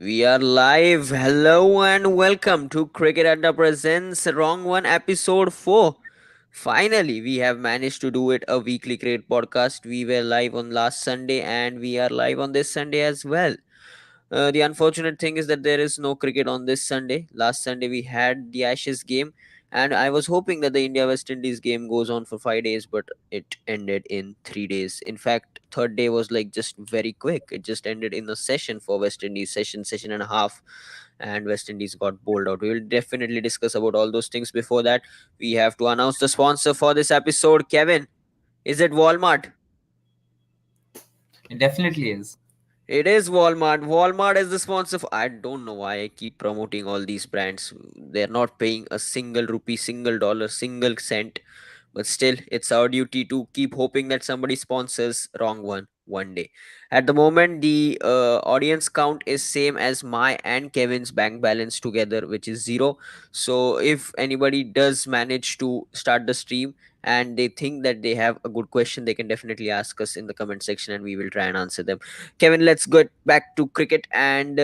We are live. Hello and welcome to Cricket Adda presents Wrong One episode 4. Finally, we have managed to do it, a weekly cricket podcast. We were live on last Sunday and we are live on this Sunday as well. The unfortunate thing is that there is no cricket on this Sunday. Last Sunday we had the Ashes game, and I was hoping that the India West Indies game goes on for 5 days, but it ended in 3 days. In fact, third day was like just very quick. It just ended in a session for West Indies, session and a half, and West Indies got bowled out. We will definitely discuss about all those things. Before that, we have to announce the sponsor for this episode. Kevin, is it Walmart? It definitely is. It is Walmart. Walmart is the sponsor. I don't know why I keep promoting all these brands. They're not paying a single rupee, single dollar, single cent. But still, it's our duty to keep hoping that somebody sponsors wrong one day. At the moment, the audience count is same as my and Kevin's bank balance together, which is zero. So if anybody does manage to start the stream and they think that they have a good question, they can definitely ask us in the comment section and we will try and answer them. Kevin, let's get back to cricket. And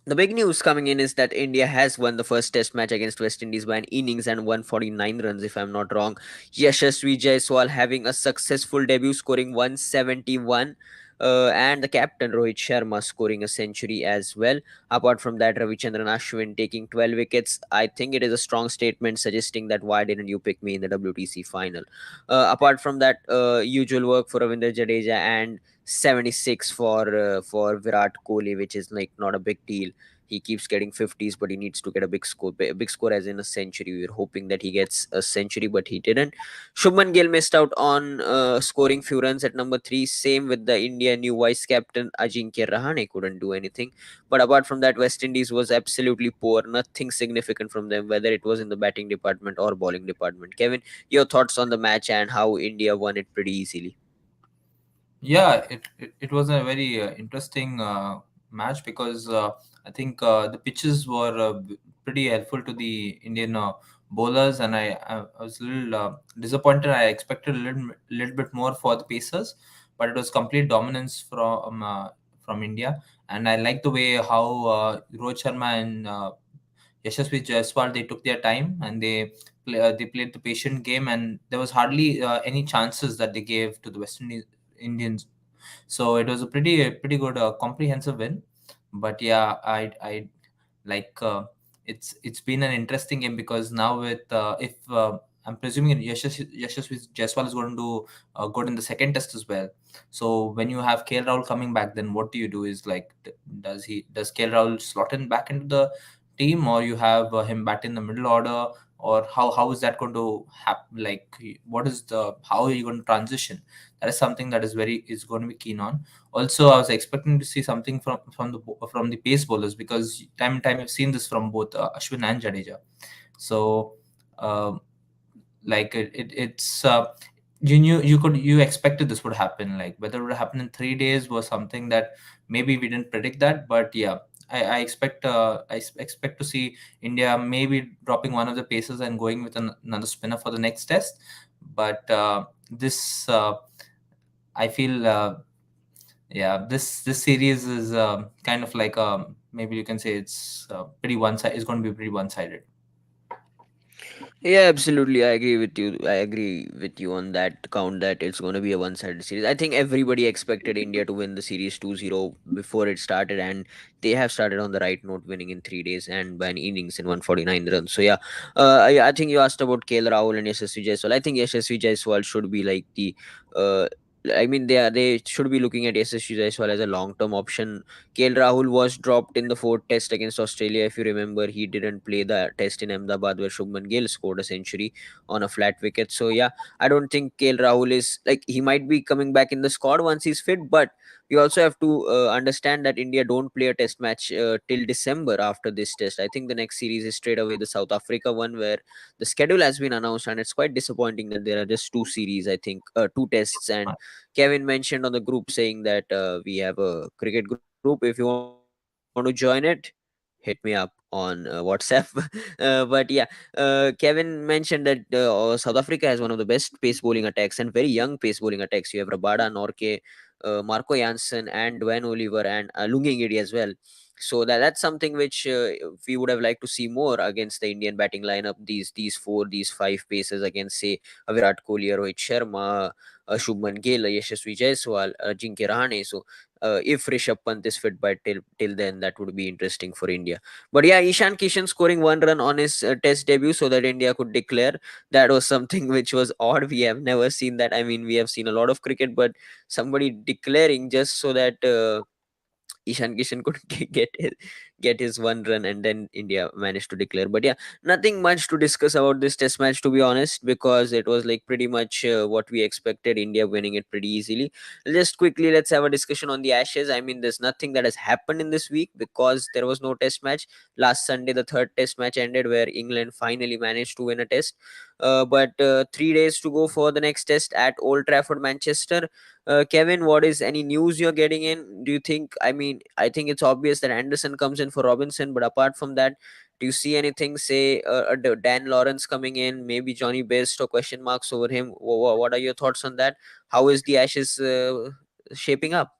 the big news coming in is that India has won the first test match against West Indies by an innings and 149 runs, if I'm not wrong. Yashasvi Jaiswal having a successful debut, scoring 171. And the captain Rohit Sharma scoring a century as well. Apart from that, Ravichandran Ashwin taking 12 wickets. I think it is a strong statement suggesting that why didn't you pick me in the WTC final? Apart from that, usual work for Ravinder Jadeja and 76 for Virat Kohli, which is like not a big deal. He keeps getting 50s, but he needs to get a big score as in a century. We were hoping that he gets a century, but he didn't. Shubman Gill missed out on scoring few runs at number 3. Same with the India new vice captain Ajinkya Rahane, couldn't do anything. But apart from that, West Indies was absolutely poor. Nothing significant from them, whether it was in the batting department or bowling department. Kevin, your thoughts on the match and how India won it pretty easily? Yeah, it was a very interesting match because I think the pitches were pretty helpful to the Indian bowlers, and I was a little disappointed. I expected little bit more for the Pacers, but it was complete dominance from India, and I like the way how Rohit Sharma and Yashasvi Jaiswal, they took their time and they played the patient game, and there was hardly any chances that they gave to the Indians. So it was a pretty good comprehensive win. But yeah, I like it's been an interesting game because now with if I'm presuming Yashasvi Jaiswal is going to good in the second test as well. So when you have KL Rahul coming back, then what do you do? Is like does KL Rahul slot in back into the team, or you have him back in the middle order, or how is that going to happen? Like what is the how are you going to transition? That is something that is going to be keen on. Also, I was expecting to see something from the pace bowlers because time and time I've seen this from both Ashwin and Jadeja. So, uh, like it's you knew you expected this would happen. Like whether it would happen in 3 days was something that maybe we didn't predict that, but yeah. I expect expect to see India maybe dropping one of the paces and going with another spinner for the next test. But this I feel yeah, this series is kind of like maybe you can say it's pretty one side. It's going to be pretty one sided. Yeah, absolutely. I agree with you. I agree with you on that count that it's going to be a one-sided series. I think everybody expected India to win the series 2-0 before it started, and they have started on the right note, winning in 3 days and by an innings in 149 runs. So yeah, I think you asked about KL Rahul and Yashasvi Jaiswal. I think Yashasvi Jaiswal should be like the uh, I mean, they should be looking at Yashasvi Jaiswal as a long-term option. KL Rahul was dropped in the fourth test against Australia. If you remember, he didn't play the test in Ahmedabad where Shubman Gill scored a century on a flat wicket. So yeah, I don't think KL Rahul is like he might be coming back in the squad once he's fit, but we also have to understand that India don't play a test match till December after this test. I think the next series is straight away the South Africa one where the schedule has been announced, and it's quite disappointing that there are just two series. I think two tests, and Kevin mentioned on the group saying that we have a cricket group. If you want to join it, hit me up on WhatsApp. But yeah, Kevin mentioned that South Africa has one of the best pace bowling attacks and very young pace bowling attacks. You have Rabada, Norke, Marco Janssen and Dwayne Oliver and Lungingidi as well. So that's something which we would have liked to see more against the Indian batting lineup. These five paces against, say, Virat Kohli, Rohit Sharma, Shubman Gill, Yashasvi Jaiswal, Jinkya Rahane. So if Rishabh Pant is fit by till then, that would be interesting for India. But yeah, Ishan Kishan scoring 1 run on his test debut so that India could declare, that was something which was odd. We have never seen that. I mean, we have seen a lot of cricket, but somebody declaring just so that Ishan Kishan could get his 1 run, and then India managed to declare. But yeah, nothing much to discuss about this test match, to be honest, because it was like pretty much what we expected, India winning it pretty easily. Just quickly, let's have a discussion on the Ashes. I mean, there's nothing that has happened in this week because there was no test match. Last Sunday, the third test match ended where England finally managed to win a test. But 3 days to go for the next test at Old Trafford, Manchester. Kevin, what is any news you're getting in? Do you think? I mean, I think it's obvious that Anderson comes in for Robinson, but apart from that, do you see anything? Say, Dan Lawrence coming in, maybe Johnny Best or question marks over him. What are your thoughts on that? How is the Ashes shaping up?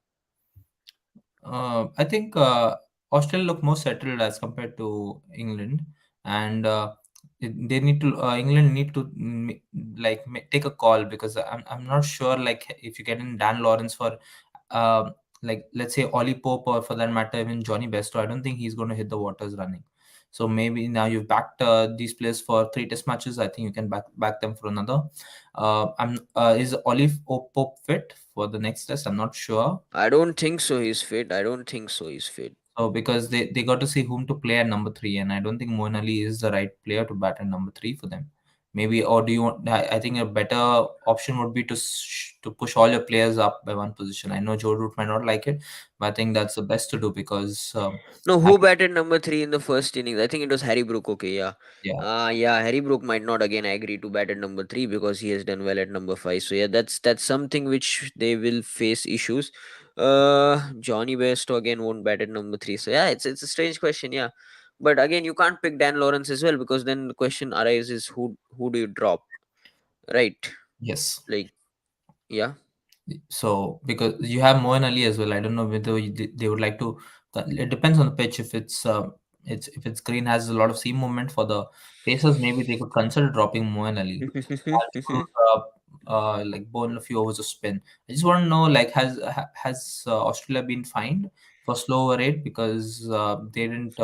I think Australia look more settled as compared to England, and they need to England need to take a call, because I'm not sure, like, if you get in Dan Lawrence for like, let's say, Ollie Pope, or for that matter even Johnny Besto, I don't think he's going to hit the waters running. So maybe now you've backed these players for three test matches. I think you can back them for another. Is Ollie Pope fit for the next test? I'm not sure. I don't think so. He's fit. I don't think so. He's fit. So because they got to see whom to play at number three, and I don't think Moeen Ali is the right player to bat at number three for them. Maybe, or do you want? I think a better option would be to push all your players up by one position. I know Joe Root might not like it, but I think that's the best to do, because No, I who batted number three in the first innings? I think it was Harry Brook. Okay, yeah. yeah. Yeah, Harry Brook might not again agree to bat at number three because he has done well at number five. So yeah, that's something which they will face issues. Johnny Bairstow again won't bat at number three. So yeah, it's a strange question, yeah. But again, you can't pick Dan Lawrence as well because then the question arises, who do you drop, right? Yes. Like, yeah. So because you have Moeen Ali as well, I don't know whether they would like to. It depends on the pitch. If it's if it's green, has a lot of seam movement for the Pacers, maybe they could consider dropping Moeen Ali. And they could, like, bowl a few overs of spin. I just want to know, like, has Australia been fined for slow over rate, because they didn't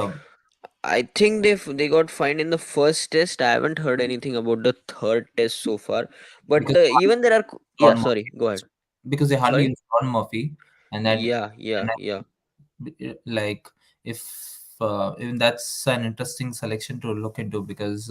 I think they got fined in the first test. I haven't heard anything about the third test so far. But because even there are yeah. Ron Sorry, go ahead. Murphy, because they hardly Sorry. use Ron Murphy, and that Yeah, yeah, and yeah. like, if even that's an interesting selection to look into, because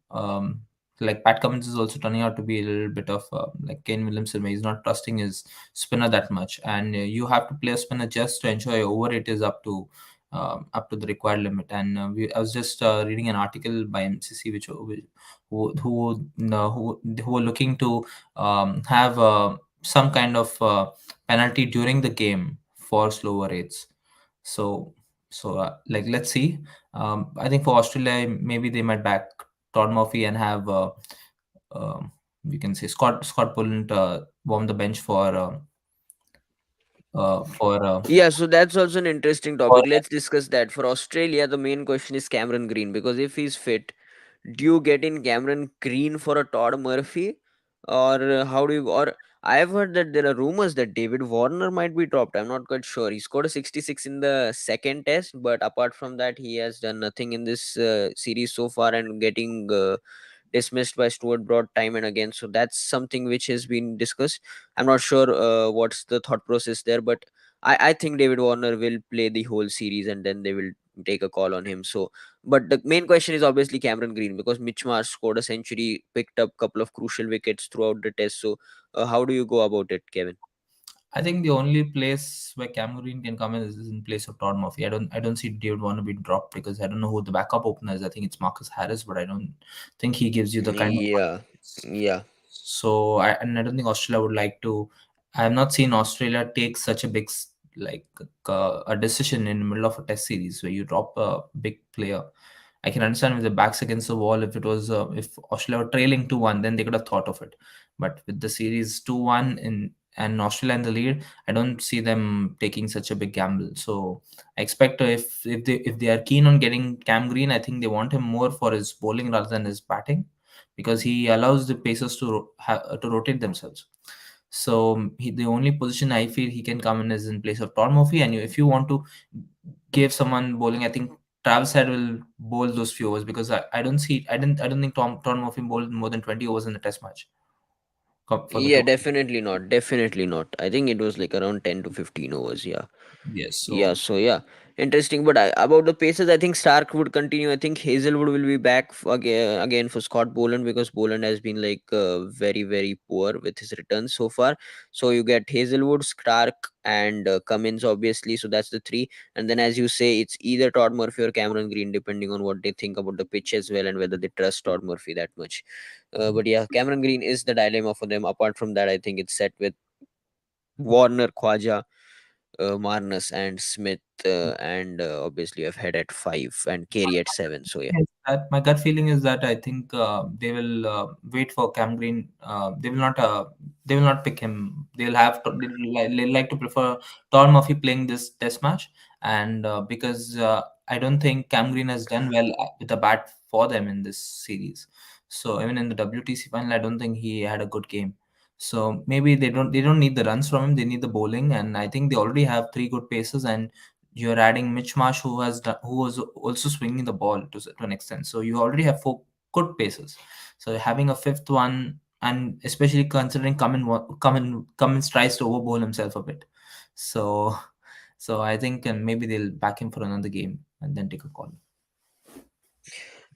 um like, Pat Cummins is also turning out to be a little bit of like Kane Williamson, where he's not trusting his spinner that much, and you have to play a spinner just to ensure your over rate is up to the required limit. And I was just reading an article by MCC, which who were looking to have some kind of penalty during the game for slower rates. So, like, let's see. I think for Australia, maybe they might back Todd Murphy and have um we can say Scott Pullen warm the bench for Yeah, so that's also an interesting for topic. Let's discuss that. For Australia, the main question is Cameron Green because if he's fit, do you get in Cameron Green for a Todd Murphy, or how do you? Or I've heard that there are rumors that David Warner might be dropped. I'm not quite sure. He scored a 66 in the second test, but apart from that, he has done nothing in this series so far, and getting dismissed by Stuart Broad time and again. So that's something which has been discussed. I'm not sure what's the thought process there, but I think David Warner will play the whole series and then they will take a call on him. So, but the main question is obviously Cameron Green because Mitch Marsh scored a century, picked up a couple of crucial wickets throughout the test. So, how do you go about it, Kevin? I think the only place where Cameroon can come in is in place of Todd Murphy. I don't see David Warner being dropped, because I don't know who the backup opener is. I think it's Marcus Harris, but I don't think he gives you the kind of Yeah, yeah. so I don't think Australia would like to. I have not seen Australia take such a big a decision in the middle of a test series where you drop a big player. I can understand with the backs against the wall, if Australia were trailing 2-1, then they could have thought of it. But with the series 2-1 in and Australia in the lead, I don't see them taking such a big gamble. So I expect if they are keen on getting Cam Green, I think they want him more for his bowling rather than his batting, because he allows the pacers to rotate themselves. So the only position I feel he can come in is in place of Todd Murphy. And if you want to give someone bowling, I think Travis Head will bowl those few overs, because I don't think Tom Murphy bowled more than 20 overs in the Test match for the Yeah, tour. definitely not. Definitely not. I think it was like around 10 to 15 overs. Yeah. Yes, Yeah, so so yeah, interesting. But about the Pacers, I think Stark would continue. I think Hazelwood will be back again for Scott Boland, because Boland has been like very very poor with his returns so far. So you get Hazelwood, Stark, and Cummins obviously. So that's the three. And then as you say, it's either Todd Murphy or Cameron Green, depending on what they think about the pitch as well and whether they trust Todd Murphy that much. But yeah, Cameron Green is the dilemma for them. Apart from that, I think it's set with Warner, Khwaja, Marnus and Smith, and obviously I've had at five and Carey at seven. So yeah, yes, that my gut feeling is that I think they will wait for Cam Green. They will not pick him. They'll like to prefer Tom Murphy playing this Test match, and because I don't think Cam Green has done well with the bat for them in this series. So even in the WTC final, I don't think he had a good game. So maybe they don't need the runs from him. They need the bowling, and I think they already have three good paces, and you're adding Mitch Marsh, who was also swinging the ball to an extent. So you already have four good paces. So having a fifth one, and especially considering Cummins tries to overbowl himself a bit. So so I think maybe they'll back him for another game and then take a call.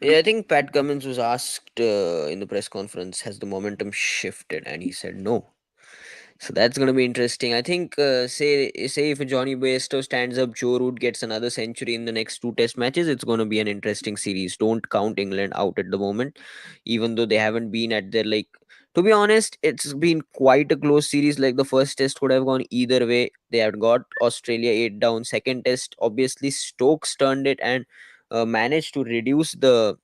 yeah. I think Pat Cummins was asked in the press conference, has the momentum shifted, and he said no. So that's going to be interesting. I think, say if Johnny Bairstow stands up, Joe Root gets another century in the next two Test matches. It's going to be an interesting series. Don't count England out at the moment, even though they haven't been at their like. To be honest, it's been quite a close series. Like the first Test could have gone either way. They had got Australia 8 down. Second Test, obviously Stokes turned it and managed to reduce the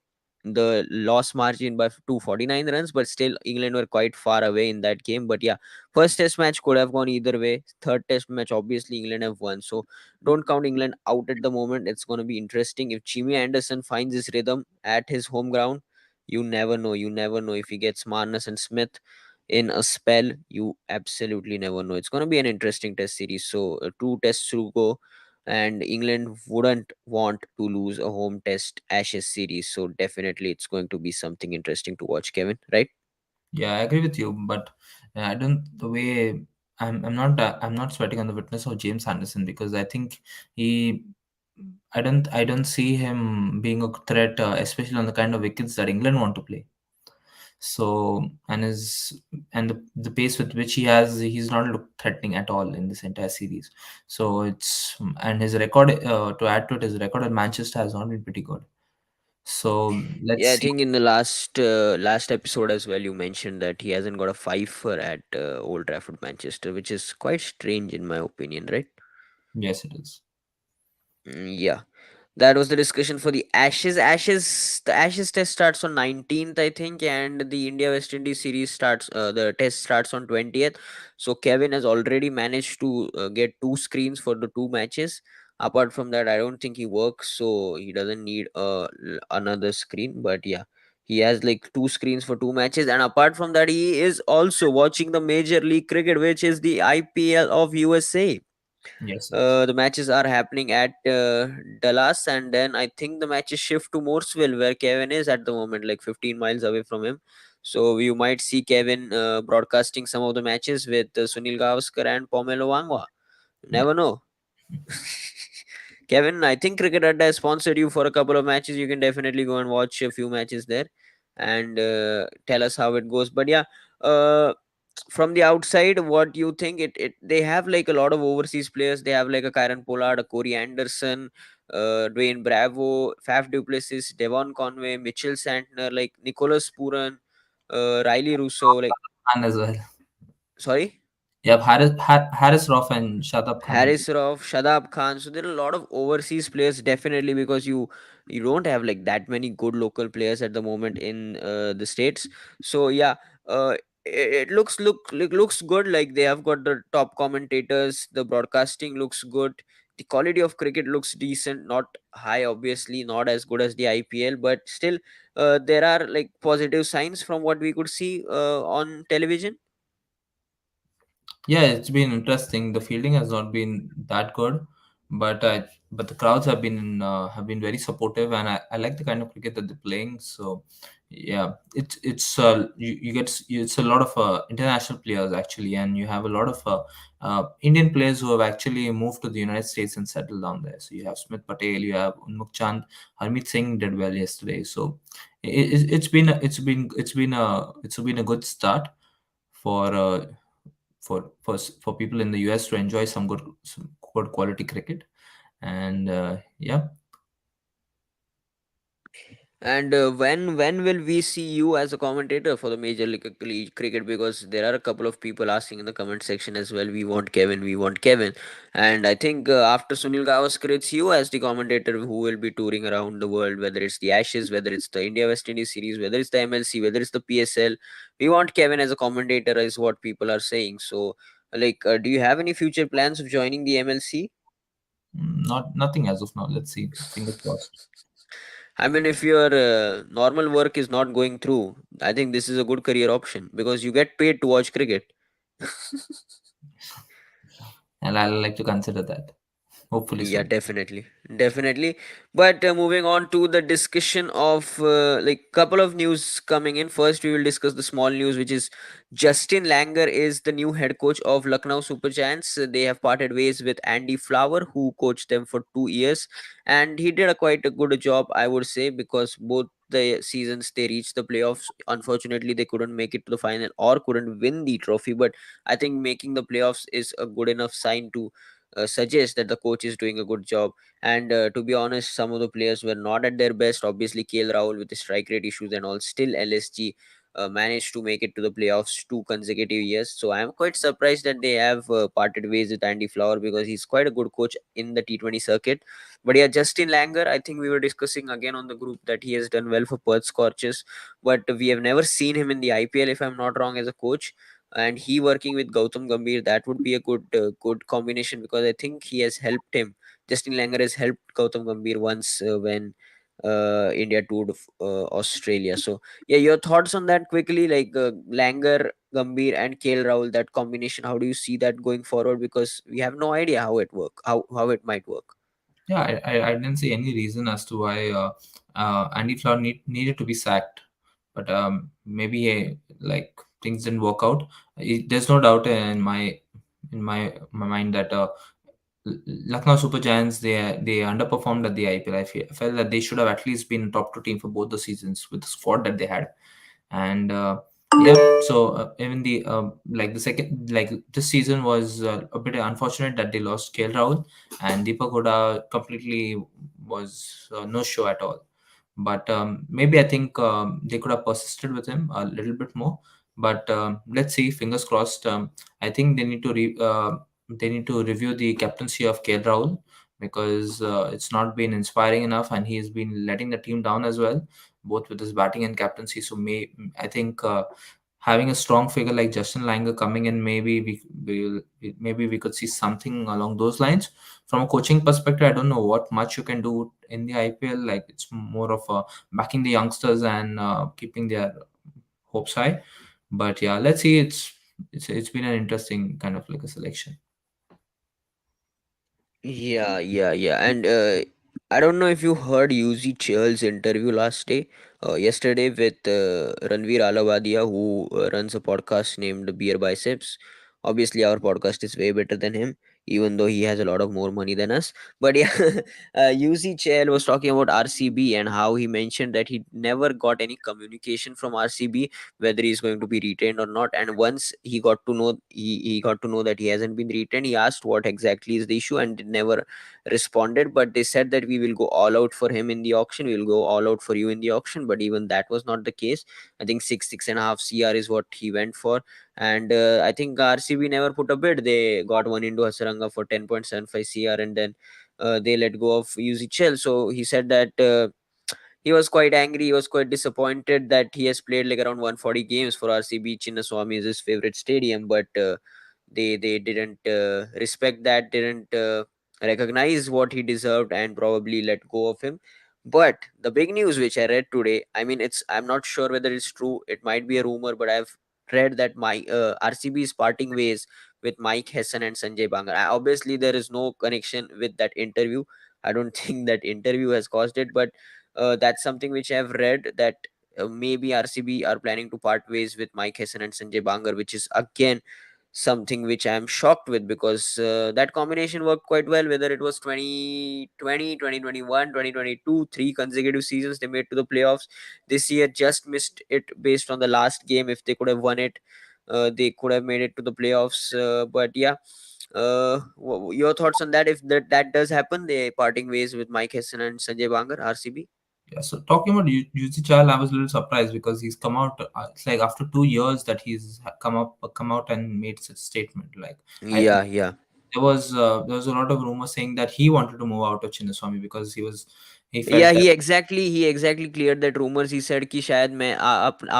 loss margin by 249 runs, but still England were quite far away in that game. But yeah, first Test match could have gone either way. Third Test match, obviously England have won, so don't count England out at the moment. It's going to be interesting if Jimmy Anderson finds his rhythm at his home ground. You never know. You never know if he gets Marnus and Smith in a spell. You absolutely never know. It's going to be an interesting Test series. So two tests to go, and England wouldn't want to lose a home Test Ashes series. So definitely, it's going to be something interesting to watch, Kevin. Right? Yeah, I agree with you, but I don't the way I'm not sweating on the witness of James Anderson, because I think he I don't see him being a threat, especially on the kind of wickets that England want to play. So and the pace with which he's not looked threatening at all in this entire series. So it's and his record, to add to it, his record at Manchester has not been pretty good. So let's Yeah, I see. think in the last episode as well, you mentioned that he hasn't got a fifer at Old Trafford, Manchester, which is quite strange in my opinion, right? Yes, it is. Yeah. That was the discussion for the the Ashes test starts on 19th, I think, and the India West Indies series starts, the test starts on 20th. So Kevin has already managed to get two screens for the two matches. Apart from that, I don't think he works, so he doesn't need another screen. But yeah, he has like two screens for two matches. And apart from that, he is also watching the Major League Cricket, which is the IPL of USA. Yes, it is. The matches are happening at Dallas, and then I think the matches shift to Mooresville, where Kevin is at the moment, like 15 miles away from him. So you might see Kevin broadcasting some of the matches with Sunil Gavaskar and Pomelo Wangwa. Yeah. Never know. Kevin, I think Cricket Adda has sponsored you for a couple of matches. You can definitely go and watch a few matches there and tell us how it goes. But yeah, uh, from the outside, what do you think? They have like a lot of overseas players. They have like a Kyron Pollard, a Corey Anderson, Dwayne Bravo, Faf du Plessis, Devon Conway, Mitchell Santner, like Nicholas Puran, Riley Russo. Like, Khan as well. sorry. You have Harris Roth and Shadab Khan as well. Haris Rauf, Shadab Khan. So there are a lot of overseas players, definitely, because you don't have like that many good local players at the moment in the states. So yeah, uh, it looks good. Like they have got the top commentators, the broadcasting looks good, the quality of cricket looks decent, not high obviously, not as good as the IPL, but still there are like positive signs from what we could see on television. Yeah, it's been interesting. The fielding has not been that good, but but the crowds have been very supportive, and I like the kind of cricket that they're playing. So yeah, you get it's a lot of international players actually, and you have a lot of Indian players who have actually moved to the United States and settled down there. So you have Smith Patel, you have Unmuk Chand, Harmeet Singh did well yesterday. So it's been a good start for for people in the US to enjoy some good quality cricket. And yeah, And when will we see you as a commentator for the Major League Cricket? Because there are a couple of people asking in the comment section as well. We want Kevin. We want Kevin. And I think after Sunil Gavaskar, it's you as the commentator who will be touring around the world. Whether it's the Ashes, whether it's the India West Indies series, whether it's the MLC, whether it's the PSL, we want Kevin as a commentator, is what people are saying. So, like, do you have any future plans of joining the MLC? not nothing as of now. Let's see. Fingers crossed. I mean, if your normal work is not going through, I think this is a good career option because you get paid to watch cricket. And I'll like to consider that. Hopefully Yeah, soon. definitely. But moving on to the discussion of like couple of news coming in. First, we will discuss the small news, which is Justin Langer is the new head coach of Lucknow Super Giants. They have parted ways with Andy Flower, who coached them for 2 years, and he did a quite a good job, I would say, because both the seasons they reached the playoffs. Unfortunately, they couldn't make it to the final or couldn't win the trophy. But I think making the playoffs is a good enough sign to suggests that the coach is doing a good job. And to be honest, some of the players were not at their best. Obviously, KL Rahul with the strike rate issues and all, still LSG managed to make it to the playoffs 2 consecutive years. So I'm quite surprised that they have parted ways with Andy Flower because he's quite a good coach in the T20 circuit. But yeah, Justin Langer, I think we were discussing again on the group that he has done well for Perth Scorchers, but we have never seen him in the IPL, if I'm not wrong, as a coach. And he working with Gautam Gambhir, that would be a good combination because I think he has helped him. Justin Langer has helped Gautam Gambhir once when India toured Australia. So yeah, your thoughts on that quickly, like Langer, Gambhir, and KL Rahul, that combination. How do you see that going forward? Because we have no idea how it might work. Yeah, I didn't see any reason as to why Andy Flower needed to be sacked, but maybe like things didn't work out. There's no doubt in my mind that Lucknow Super Giants they underperformed at the IPL. I felt that they should have at least been a top two team for both the seasons with the squad that they had, and yeah. So even the like the second like this season was a bit unfortunate that they lost KL Rahul, and Deepak Huda completely was no show at all. But maybe I think they could have persisted with him a little bit more. But let's see, fingers crossed. I think they need to review the captaincy of KL Rahul because it's not been inspiring enough, and he's been letting the team down as well, both with his batting and captaincy. So I think having a strong figure like Justin Langer coming in, maybe we could see something along those lines. From a coaching perspective, I don't know what much you can do in the IPL. Like it's more of backing the youngsters and keeping their hopes high. But yeah, let's see. It's been an interesting kind of like a selection. Yeah. And I don't know if you heard UZ Chahal's interview yesterday with Ranveer Alawadia, who runs a podcast named Beer Biceps. Obviously, our podcast is way better than him, even though he has a lot of more money than us. But yeah, UZ Chahal was talking about RCB and how he mentioned that he never got any communication from RCB whether he's going to be retained or not. And once he got to know that he hasn't been retained, he asked what exactly is the issue and never responded. But they said that we will go all out for him in the auction, we will go all out for you in the auction. But even that was not the case. I think six and a half CR is what he went for. And I think RCB never put a bid. They got one into Hasaranga for 10.75 CR, and then they let go of UZCL. So he said that he was quite angry. He was quite disappointed that he has played like around 140 games for RCB. Chinnaswamy is his favorite stadium, but they didn't respect that, didn't recognize what he deserved, and probably let go of him. But the big news which I read today, I mean, I'm not sure whether it's true. It might be a rumor, but I've read that my RCB is parting ways with Mike Hessen and Sanjay Bangar. Obviously, there is no connection with that interview. I don't think that interview has caused it, but that's something which I've read, that maybe RCB are planning to part ways with Mike Hessen and Sanjay Bangar, which is again something which I am shocked with, because that combination worked quite well, whether it was 2020, 2021, 2022, three consecutive seasons they made to the playoffs. This year just missed it based on the last game. If they could have won it, they could have made it to the playoffs. But yeah, your thoughts on that? If that does happen, they parting ways with Mike Hessen and Sanjay Bangar, RCB. Yeah, so talking about Yuji Chahal, I was a little surprised because he's come out. It's like after 2 years that he's come out and made such statement. Like I Yeah, yeah. there was a lot of rumors saying that he wanted to move out of Chinnaswamy because he या felt that. He exactly clear that rumours he said कि शायद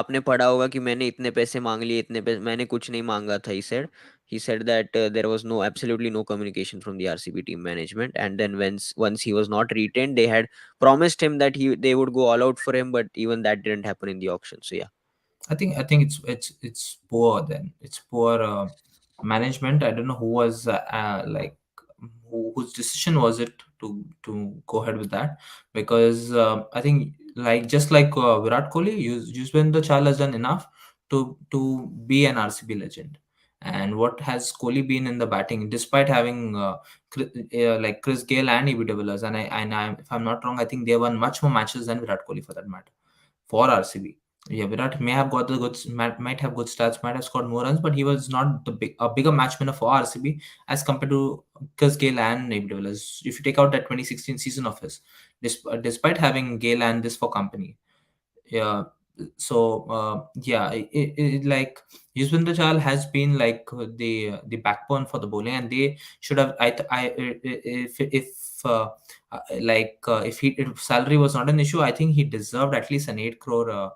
आपने पढ़ा होगा कि मैंने इतने पैसे मांग लिए, इतने पैसे मैंने कुछ नहीं मांगा था. He said that there was no absolutely no communication from the RCB team management, and then once he was not retained, they had promised him that they would go all out for him, but even that didn't happen in the auction. So yeah. I think it's poor. Then it's poor management. I don't know who was like whose decision was it to go ahead with that, because I think like just like Virat Kohli, Yuzvendra Chahal has done enough to be an RCB legend. And what has Kohli been in the batting, despite having like Chris Gale and AB de Villiers, if I'm not wrong, I think they won much more matches than Virat Kohli for that matter for RCB. Yeah, Virat may have got the good might have good stats, might have scored more runs, but he was not a bigger match winner for RCB as compared to Chris Gale and Abe de Villiers. If you take out that 2016 season of his, despite having Gale and this for company, yeah. So yeah, like Yuzvendra Chahal has been like the backbone for the bowling, and they should have. If if if salary was not an issue, I think he deserved at least an 8 crore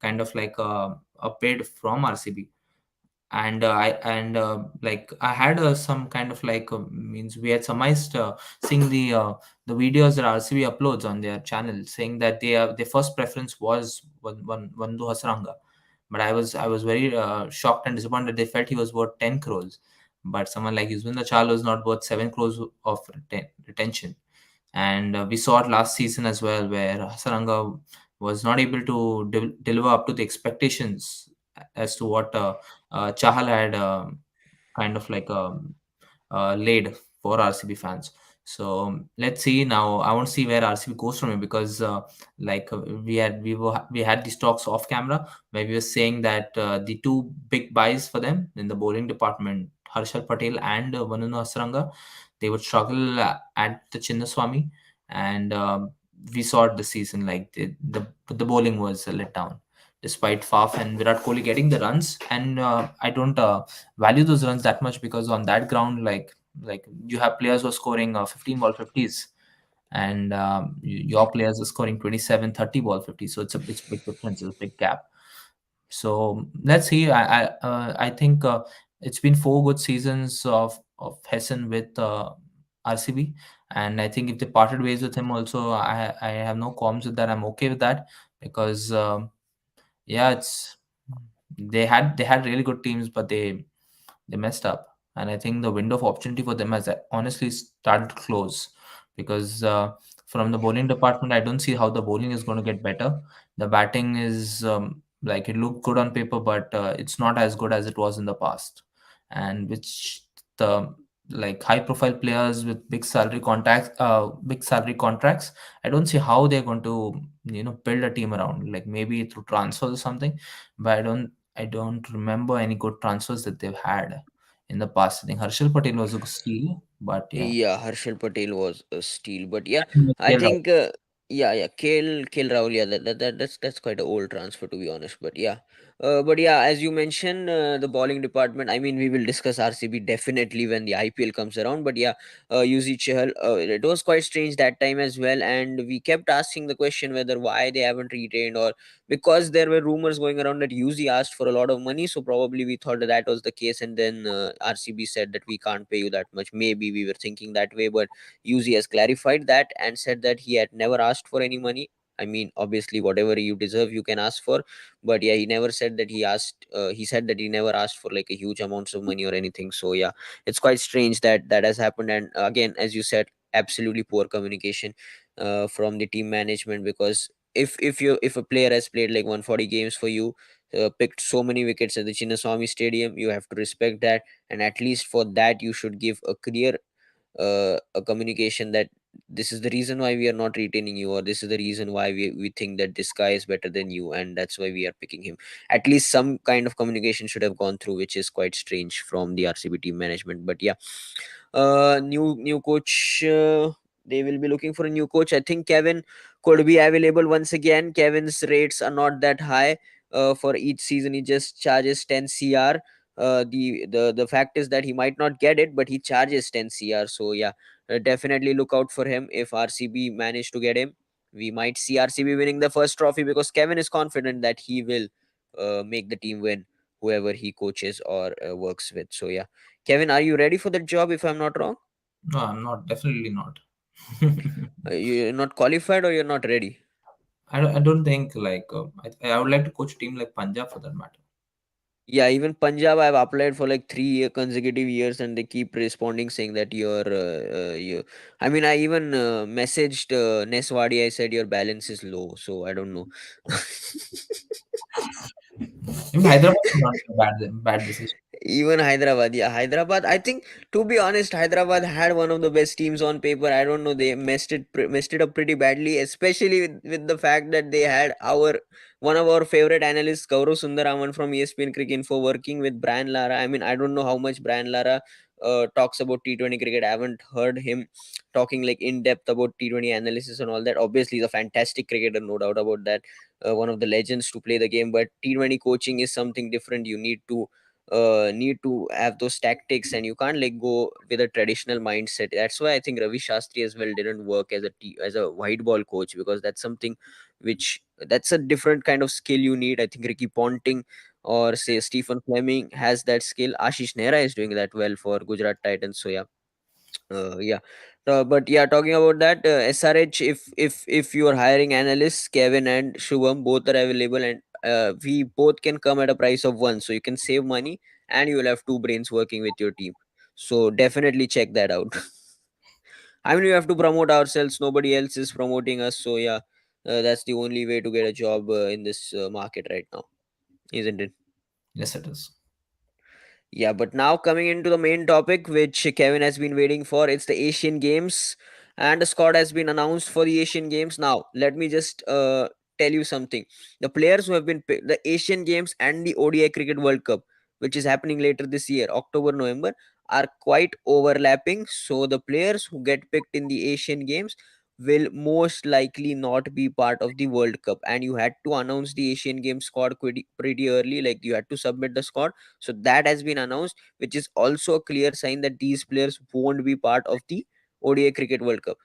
kind of like a bid from RCB. And like I had some kind of like means we had surmised seeing the videos that RCB uploads on their channel, saying that their first preference was Vandu Hasranga. But I was very shocked and disappointed. They felt he was worth 10 crores, but someone like Yuzvendra Chahal was not worth 7 crores of retention. And we saw it last season as well, where Hasaranga was not able to deliver up to the expectations as to what Chahal had kind of like laid for RCB fans. So let's see now. I want to see where RCB goes from here, because like we had these talks off camera where we were saying that the two big buys for them in the bowling department, Harshal Patel and Vanunu Hasaranga, they would struggle at the Chinnaswamy, and we saw it this season. Like the bowling was let down, despite Faf and Virat Kohli getting the runs. And I don't value those runs that much, because on that ground, like you have players who are scoring 15 ball 50s, and your players are scoring 27, 30 ball 50. So it's a big difference, it's a big gap. So let's see. I think it's been 4 good seasons of Hessen with RCB, and I think if they parted ways with him also, I have no qualms with that. I'm okay with that, because yeah, it's they had really good teams, but they messed up. And I think the window of opportunity for them has honestly started to close, because from the bowling department, I don't see how the bowling is going to get better. The batting is like it looked good on paper, but it's not as good as it was in the past. And which the like high profile players with big salary contracts, I don't see how they're going to build a team around, like maybe through transfers or something. But I don't remember any good transfers that they've had in the past. I think Harshal Patel was a steal, but yeah. Yeah, Harshal Patel was a steal, but yeah, And I KL Rahul. think yeah, Kale Rahul, yeah, that's quite an old transfer, to be honest. But yeah, But yeah, as you mentioned, the bowling department. I mean, we will discuss RCB definitely when the IPL comes around. But yeah, UZ Chahal, it was quite strange that time as well, and we kept asking the question whether why they haven't retained, or because there were rumors going around that UZ asked for a lot of money. So probably we thought that that was the case, and then RCB said that we can't pay you that much. Maybe we were thinking that way, but UZ has clarified that and said that he had never asked for any money. I mean, obviously, whatever you deserve, you can ask for, but yeah, he never said that he asked. He said that he never asked for like a huge amounts of money or anything. So yeah, it's quite strange that that has happened. And again, as you said, absolutely poor communication from the team management, because if a player has played like 140 games for you, picked so many wickets at the Chinnaswamy Stadium, you have to respect that, and at least for that you should give a clear a communication that this is the reason why we are not retaining you, or this is the reason why we think that this guy is better than you, and that's why we are picking him. At least some kind of communication should have gone through, which is quite strange from the RCB team management. But yeah, new coach, they will be looking for a new coach. I think Kevin could be available once again. Kevin's rates are not that high. For each season he just charges 10 cr. The fact is that he might not get it, but he charges 10 cr. So yeah, definitely look out for him. If RCB manage to get him, we might see RCB winning the first trophy, because Kevin is confident that he will make the team win, whoever he coaches or works with. So yeah, Kevin, are you ready for that job? If I'm not wrong, No, I'm not. Definitely not. you're not qualified or you're not ready. I don't think like I would like to coach a team like Punjab for that matter. Yeah, even Punjab, I've applied for like consecutive years, and they keep responding saying that you. I mean, I even messaged Neswadi. I said your balance is low, so I don't know. Even Hyderabad is not a bad decision. Even Hyderabad, yeah, Hyderabad. I think, to be honest, Hyderabad had one of the best teams on paper. I don't know, they messed it up pretty badly, especially with the fact that they had our one of our favorite analysts, Gaurav Sundaraman from ESPN Cricket Info, working with Brian Lara. I mean, I don't know how much Brian Lara talks about T20 cricket. I haven't heard him talking like in depth about T20 analysis and all that. Obviously, he's a fantastic cricketer, no doubt about that. One of the legends to play the game, but T20 coaching is something different. You need to have those tactics, and you can't like go with a traditional mindset. That's why I think Ravi Shastri as well didn't work as as a white ball coach, because that's something which that's a different kind of skill you need. I think Ricky Ponting or say Stephen Fleming has that skill. Ashish Nehra is doing that well for Gujarat Titans. So yeah, yeah. But yeah, talking about that, SRH, if you are hiring analysts, Kevin and Shubham both are available, and we both can come at a price of one, so you can save money and you will have two brains working with your team. So definitely check that out. I mean, we have to promote ourselves. Nobody else is promoting us. So yeah, that's the only way to get a job in this market right now, isn't it? Yes, it is. Yeah, but now coming into the main topic, which Kevin has been waiting for, it's the Asian Games, and the squad has been announced for the Asian Games. Now, let me just tell you something. The players who have been picked, the Asian Games and the ODI Cricket World Cup, which is happening later this year, October, November, are quite overlapping. So the players who get picked in the Asian Games will most likely not be part of the World Cup. And you had to announce the Asian Games squad pretty early, like you had to submit the squad, so that has been announced, which is also a clear sign that these players won't be part of the ODI Cricket World Cup,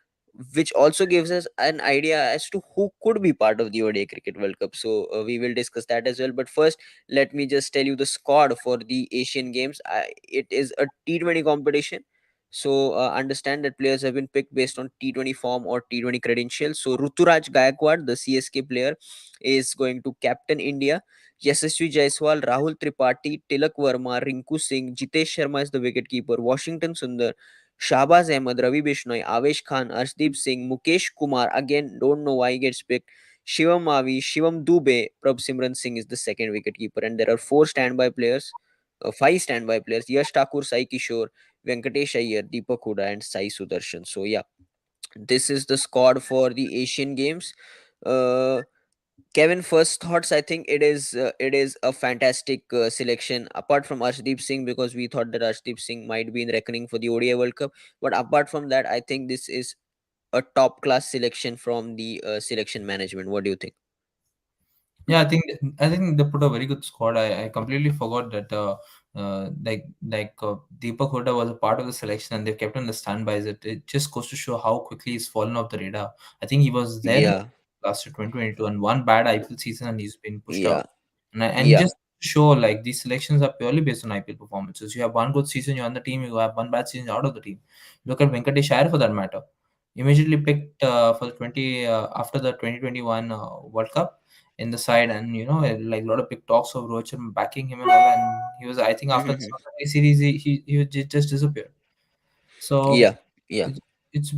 which also gives us an idea as to who could be part of the ODI Cricket World Cup. So we will discuss that as well. But first, let me just tell you the squad for the Asian Games. It is a T20 competition. So understand that players have been picked based on T20 form or T20 credentials. So Ruturaj Gaikwad, the CSK player, is going to captain India. Yashasvi Jaiswal, Rahul Tripathi, Tilak Verma, Rinku Singh, Jitesh Sharma is the wicketkeeper, Washington Sundar, Shahbaz Ahmed, Ravi Bishnoi, Avesh Khan, Arshdeep Singh, Mukesh Kumar, again, don't know why he gets picked, Shivam Mavi, Shivam Dube, Prabh Simran Singh is the second wicketkeeper, and there are five standby players, Yash Thakur, Sai Kishore, Venkatesh Iyer, Deepak Huda, and Sai Sudarshan. So, yeah, this is the squad for the Asian Games. Uh, Kevin, first thoughts. I think it is a fantastic selection. Apart from Arshdeep Singh, because we thought that Arshdeep Singh might be in reckoning for the ODI World Cup, but apart from that, I think this is a top class selection from the selection management. What do you think? Yeah, I think they put a very good squad. I completely forgot that Deepak Hooda was a part of the selection and they've kept on the standbys. It just goes to show how quickly he's fallen off the radar. I think he was there in Yeah, last year 2022 and one bad IPL season and he's been pushed yeah, out. And yeah. just to show like these selections are purely based on IPL performances. You have one good season, you're on the team. You have one bad season, you're out of the team. Look at Venkatesh Iyer for that matter. Immediately picked for the 20 after the 2021 World Cup in the side, and like a lot of big talks of Rohit Sharma backing him and all. And he was, I think, after the South series, he just disappeared. So Yeah, yeah. it, it's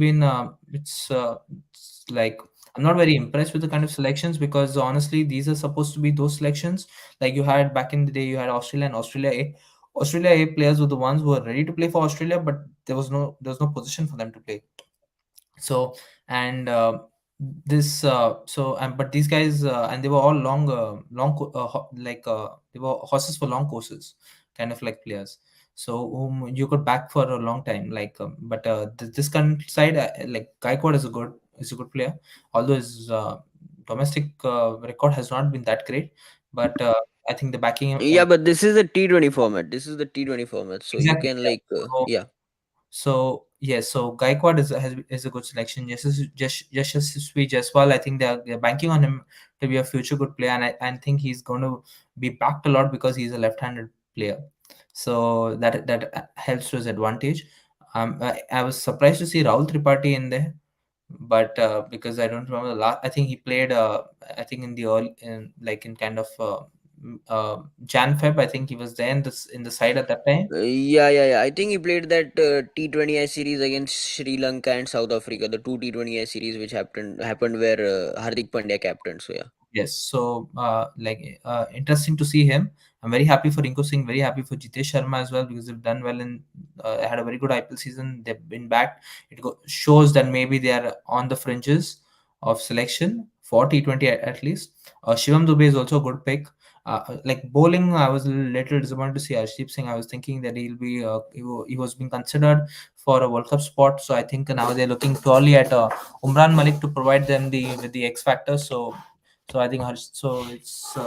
like I'm not very impressed with the kind of selections because honestly, these are supposed to be those selections like you had back in the day. You had Australia and Australia A. Australia A players were the ones who were ready to play for Australia, but there was no position for them to play. So and this so but these guys and they were all they were horses for long courses, kind of like players, so whom you could back for a long time, but this current side, like Gaikwad is a good player, although his domestic record has not been that great, but I think the backing Yeah, but this is the T20 format. This is the T20 format. So you exactly, can yeah. like, So yeah. so yes, so Gaikwad is a good selection. Yashasvi Jaiswal, I think they're banking on him to be a future good player, and I think he's going to be backed a lot because he's a left-handed player. So that helps to his advantage. I was surprised to see Rahul Tripathi in there, but because I don't remember the last. I think he played. I think in the early, in kind of Jan Feb. I think he was there in the side at that time. Yeah, yeah, yeah. I think he played that T20I series against Sri Lanka and South Africa, the two T20I series which happened where Hardik Pandya captained. So yeah. Yes, so interesting to see him. I'm very happy for Rinku Singh, very happy for Jitesh Sharma as well because they've done well and had a very good IPL season. They've been back. Shows that maybe they are on the fringes of selection for T20 at least. Shivam Dubey is also a good pick. Like bowling, I was a little disappointed to see Arshdeep Singh. I was thinking that he was being considered for a World Cup spot. So I think now they're looking purely at Umran Malik to provide them with the X factor. So I think so it's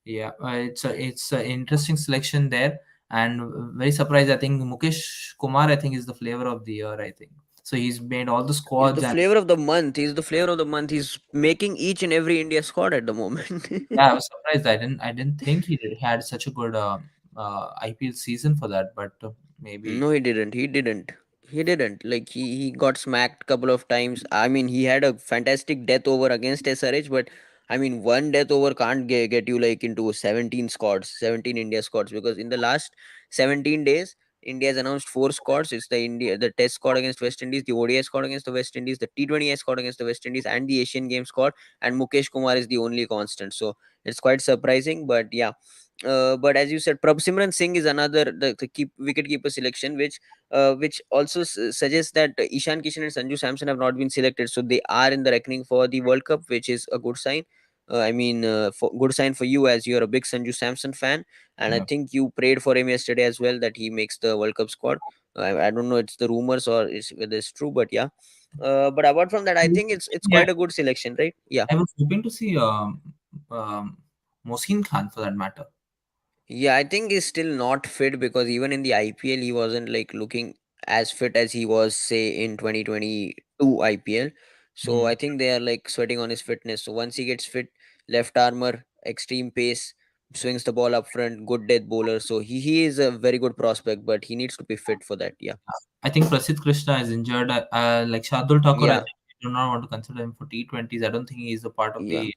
yeah, it's an interesting selection there, and very surprised. I think Mukesh Kumar, I think, is the flavor of the year. I think so. He's made all the He's the squads, and flavor of the month. He's the flavor of the month. He's making each and every India squad at the moment. yeah, I was surprised. I didn't think had such a good IPL season for that, but maybe No, he didn't. He didn't. He didn't. Like he got smacked couple of times. I mean, he had a fantastic death over against SRH, but I mean, one death over can't get you like into 17 squads, 17 India squads, because in the last 17 days, India has announced four squads. It's the Test squad against West Indies, the ODI squad against the West Indies, the T20I squad against the West Indies, and the Asian Games squad. And Mukesh Kumar is the only constant. So it's quite surprising, but yeah. But as you said, Prabh Singh is another the keep wicket keeper selection, which also suggests that Ishan Kishan and Sanju Samson have not been selected, so they are in the reckoning for the World Cup, which is a good sign. I mean, for good sign for you as you're a big Sanju Samson fan, and I yeah. think you prayed for him yesterday as well that he makes the World Cup squad. I don't know it's the rumors or whether it's true, but yeah. But apart from that, I think it's Yeah, quite a good selection, right? Yeah. I was hoping to see Mohsin Khan for that matter. Yeah, I think he's still not fit because even in the IPL, he wasn't like looking as fit as he was, say, in 2022 IPL. So Hmm. I think they are like sweating on his fitness. So once he gets fit, left armor, extreme pace, swings the ball up front, good death bowler. So he is a very good prospect, but he needs to be fit for that. Yeah. I think Prasidh Krishna is injured. Like Shardul Thakur, I Yeah. think I do not want to consider him for T20s. I don't think he is a part of Yeah. the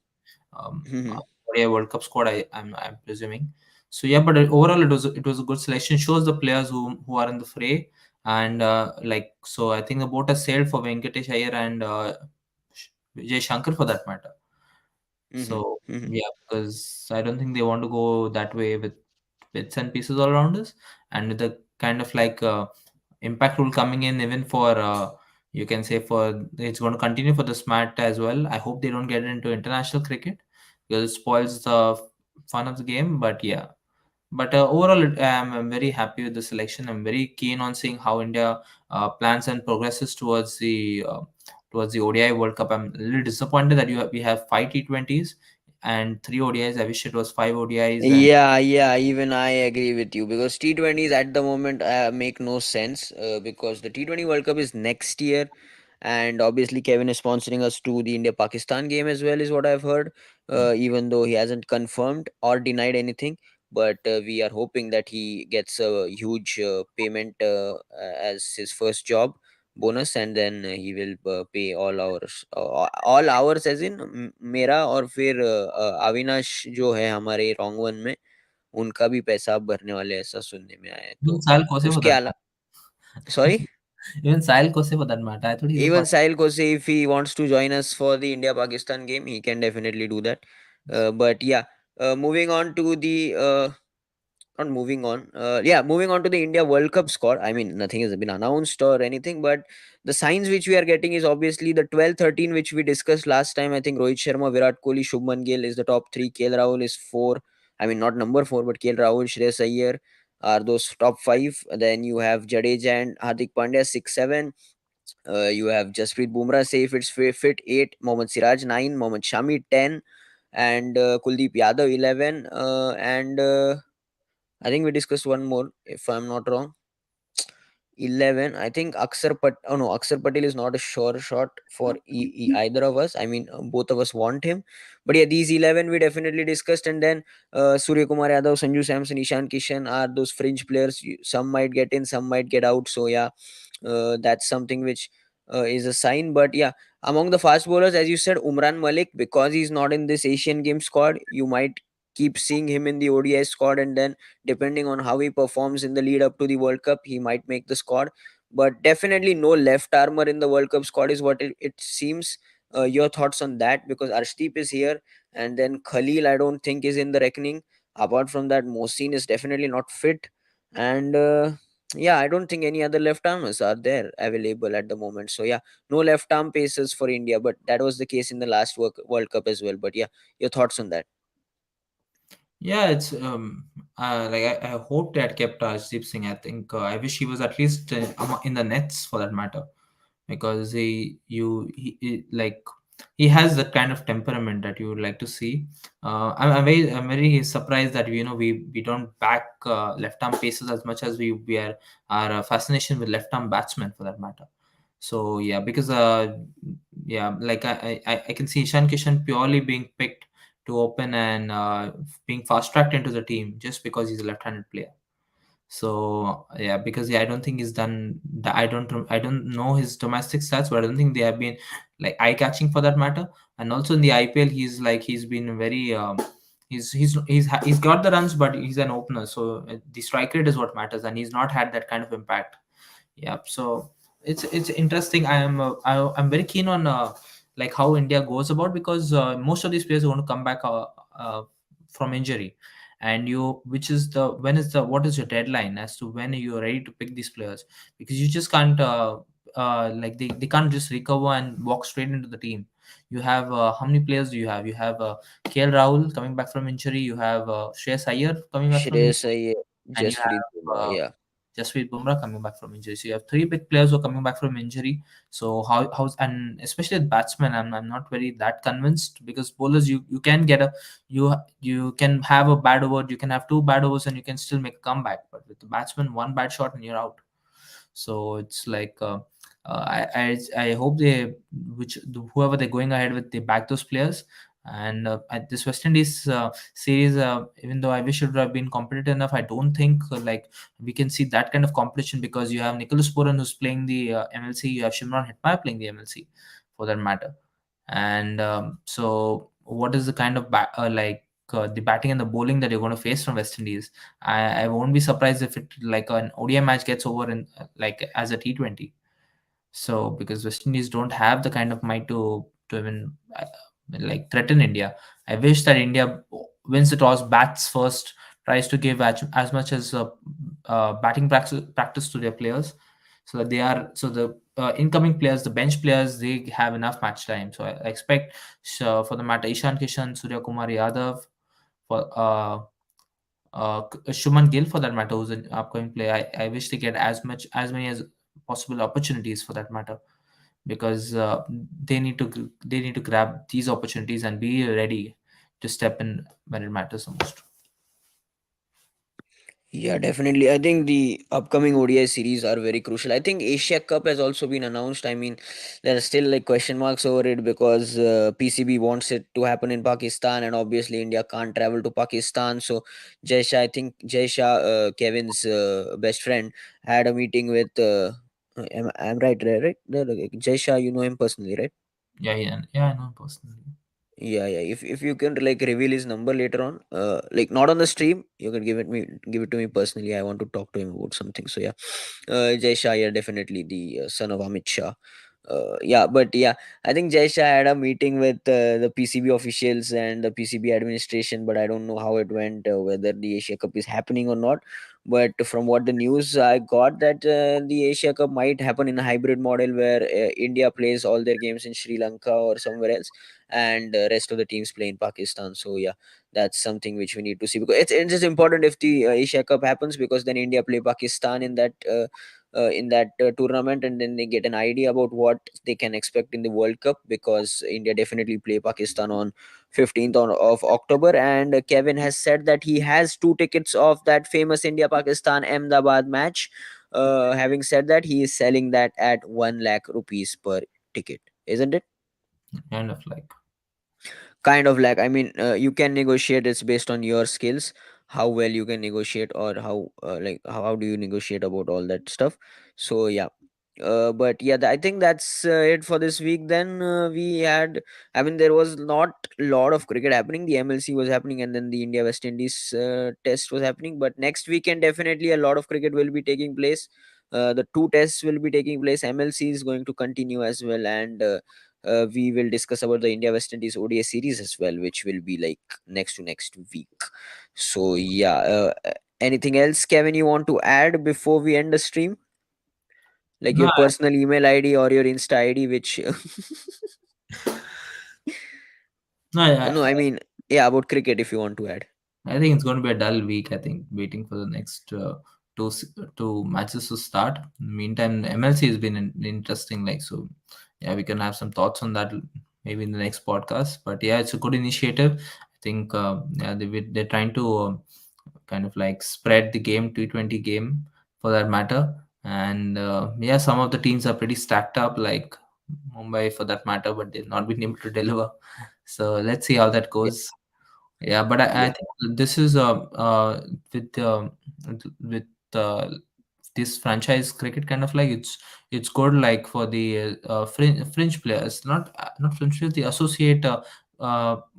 ODI World Cup squad. I'm presuming. So yeah, but overall it was a good selection. Shows the players who are in the fray, and so I think the boat has sailed for Venkatesh Iyer and Vijay Shankar for that matter. Mm-hmm. So Mm-hmm. yeah, because I don't think they want to go that way with bits and pieces all around us, and with the kind of impact rule coming in even for you can say for it's going to continue for the smart as well. I hope they don't get into international cricket because it spoils the fun of the game. But yeah, but overall, I'm very happy with the selection. I'm very keen on seeing how India plans and progresses towards the ODI World Cup. I'm a little disappointed that we have five T20s. and 3 ODIs. I wish it was 5 ODIs. And Yeah, yeah, even I agree with you because T20s at the moment make no sense because the T20 World Cup is next year, and obviously Kevin is sponsoring us to the India Pakistan game as well, is what I've heard. Even though he hasn't confirmed or denied anything, but we are hoping that he gets a huge payment as his first job bonus, and then he will pay all hours as in मेरा और फिर अविनाश जो है हमारे wrong one में उनका भी पैसा आप भरने वाले हैं, ऐसा सुनने में आया है even तो Sahil Kose for उसके that अला matter. Sorry Even Sahil Kose for that matter. I thought he's a even part. Sahil Kose, if he wants to join us for the India Pakistan game, he can definitely do that. But yeah, moving on to the not moving on. Yeah, moving on to the India World Cup score. I mean, nothing has been announced or anything, but the signs which we are getting is obviously the 12-13 which we discussed last time. I think Rohit Sharma, Virat Kohli, Shubman Gill is the top three. KL Rahul is four. I mean, not number four, but KL Rahul, Shreyas Iyer are those top five. Then you have Jadeja and Hardik Pandya 6-7. You have Jasprit Bumrah safe, it's fit 8. Mohammad Siraj 9. Mohammad Shami 10. And Kuldeep Yadav 11. And I think we discussed one more, if I'm not wrong. 11. I think oh no, Aksar Patel is not a sure shot for either of us. I mean, both of us want him. But yeah, these 11 we definitely discussed. And then Surya Kumar Yadav, Sanju Samson, Ishan Kishan are those fringe players. Some might get in, some might get out. So yeah, that's something which is a sign. But yeah, among the fast bowlers, as you said, Umran Malik, because he's not in this Asian game squad, you might keep seeing him in the ODI squad, and then depending on how he performs in the lead up to the World Cup, he might make the squad. But definitely no left armor in the World Cup squad is what it seems. Your thoughts on that? Because Arshdeep is here, and then Khalil, I don't think, is in the reckoning. Apart from that, Mohsin is definitely not fit, and yeah, I don't think any other left armers are there available at the moment. So yeah, no left arm paces for India, but that was the case in the last World Cup as well. But yeah, your thoughts on that? Yeah, it's like I hope they had kept Arshdeep Singh. I think I wish he was at least in the nets for that matter, because like he has that kind of temperament that you would like to see. I'm very surprised that we don't back left arm paces as much as we are our fascination with left arm batsmen for that matter. So yeah, because yeah, like I can see Ishan Kishan purely being picked to open and being fast tracked into the team just because he's a left-handed player. So yeah, because I don't think he's done. I don't know his domestic stats, but I don't think they have been like eye catching for that matter. And also in the IPL, he's been very. He's got the runs, but he's an opener, so the strike rate is what matters, and he's not had that kind of impact. Yeah, so it's interesting. I'm very keen on like how India goes about, because most of these players are going to come back from injury, and you which is the when is the what is your deadline as to when you're ready to pick these players, because you just can't like they can't just recover and walk straight into the team. You have how many players do you have? You have KL Rahul coming back from injury. You have Shreyas Iyer coming back from Shreyas injury, Iyer, and you Jasprit have Bumrah, yeah. Jasprit Bumrah coming back from injury. So you have three big players who are coming back from injury. So how's and especially with batsmen, I'm not very that convinced, because bowlers you can get a you can have a bad over, you can have two bad overs and you can still make a comeback. But with the batsman, one bad shot and you're out. So it's like I hope whoever they're going ahead with, they back those players. And at this West Indies series, even though I wish it would have been competitive enough, I don't think like we can see that kind of competition, because you have Nicholas Puran who's playing the MLC, you have Shimron Hetmyer playing the MLC for that matter. And so what is the kind of the batting and the bowling that you're going to face from West Indies? I won't be surprised if it like an ODI match gets over in like as a T20. So because West Indies don't have the kind of might to even like threaten India. I wish that India wins the toss, bats first, tries to give as much as batting practice to their players, so that the incoming players, the bench players, they have enough match time. So I expect for the matter Ishan Kishan, Surya Kumar Yadav, for Shuman Gill for that matter, who's an upcoming player. I wish they get as many as possible opportunities for that matter, because they need to grab these opportunities and be ready to step in when it matters the most. Yeah, definitely. I think the upcoming ODI series are very crucial. I think Asia Cup has also been announced. I mean, there are still like question marks over it because PCB wants it to happen in Pakistan, and obviously India can't travel to Pakistan. So Jaisha, I think Jaisha, Kevin's best friend, had a meeting with. I'm right, right? Jaisha, you know him personally, right? Yeah, yeah, yeah. I know personally. Yeah, yeah. If you can like reveal his number later on, like not on the stream, you can give it to me personally. I want to talk to him about something. So yeah, Jay Shah, yeah, definitely the son of Amit Shah. Yeah, but yeah, I think Jay Shah had a meeting with the PCB officials and the PCB administration, but I don't know how it went, whether the Asia Cup is happening or not. But from what the news I got, that the Asia Cup might happen in a hybrid model where India plays all their games in Sri Lanka or somewhere else, and rest of the teams play in Pakistan. So yeah, that's something which we need to see, because it's just important if the Asia Cup happens, because then India play Pakistan in that tournament, and then they get an idea about what they can expect in the World Cup, because India definitely play Pakistan on 15th of October. And Kevin has said that he has two tickets of that famous India Pakistan Ahmedabad match. Having said that, he is selling that at 1 lakh rupees per ticket, isn't it? Kind of like. Kind of like, I mean, you can negotiate. It's based on your skills, how well you can negotiate, or how like how do you negotiate about all that stuff. So yeah, but yeah, I think that's it for this week. Then we had, I mean, there was not a lot of cricket happening. The MLC was happening, and then the India West Indies test was happening. But next weekend definitely a lot of cricket will be taking place. The two tests will be taking place. MLC is going to continue as well, and we will discuss about the India West Indies ODI series as well, which will be like next to next week. So yeah, anything else, Kevin, you want to add before we end the stream? Like No, your personal email ID or your Insta ID, which no, no, I mean, yeah, about cricket if you want to add. I think it's going to be a dull week. I think waiting for the next two matches to start. Meantime, MLC has been interesting. Like so, yeah, we can have some thoughts on that maybe in the next podcast. But yeah, it's a good initiative. I think yeah, they're trying to kind of like spread the game, T20 game for that matter. And yeah, some of the teams are pretty stacked up, like Mumbai for that matter, but they've not been able to deliver. So let's see how that Yeah, goes. Yeah, but I yeah, think this is with with uh, this franchise cricket kind of like it's good like for the fringe players, not fringe players, the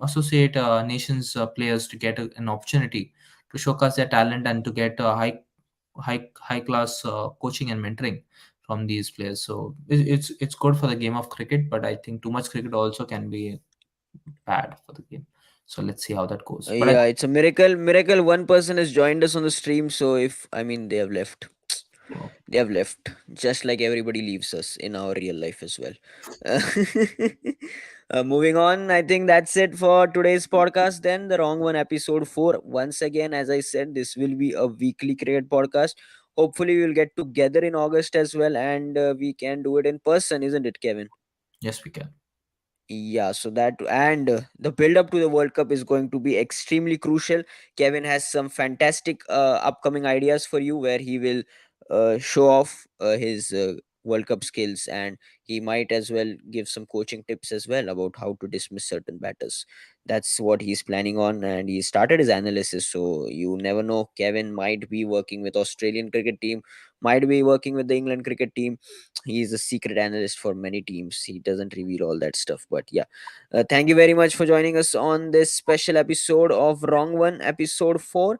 associate nations players to get an opportunity to showcase their talent and to get high class coaching and mentoring from these players. So it's good for the game of cricket, but I think too much cricket also can be bad for the game. So let's see how that goes. But I yeah, it's a miracle one person has joined us on the stream. So if, I mean, they have left. think They have left, just like everybody leaves us in our real life as well. Uh, moving on, I think that's it for today's podcast. Then the wrong one, episode 4. Once again, as I said, this will be a weekly cricket podcast. Hopefully, we'll get together in August as well, and we can do it in person, isn't it, Kevin? yes, we can. Yeah, so that, and the build up to the World Cup is going to be extremely crucial. Kevin has some fantastic upcoming ideas for you, where he will show off his World Cup skills, and he might as well give some coaching tips as well about how to dismiss certain batters. That's what he's planning on, and he started his analysis. So you never know, Kevin might be working with Australian cricket team, might be working with the England cricket team. He's a secret analyst for many teams. He doesn't reveal all that stuff, but yeah, thank you very much for joining us on this special episode of Wrong One, episode 4.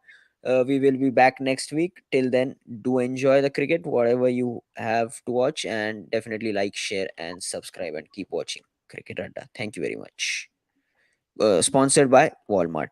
We will be back next week. Till then, do enjoy the cricket, whatever you have to watch, and definitely like, share, and subscribe, and keep watching Cricket Adda. Thank you very much. Sponsored by Walmart.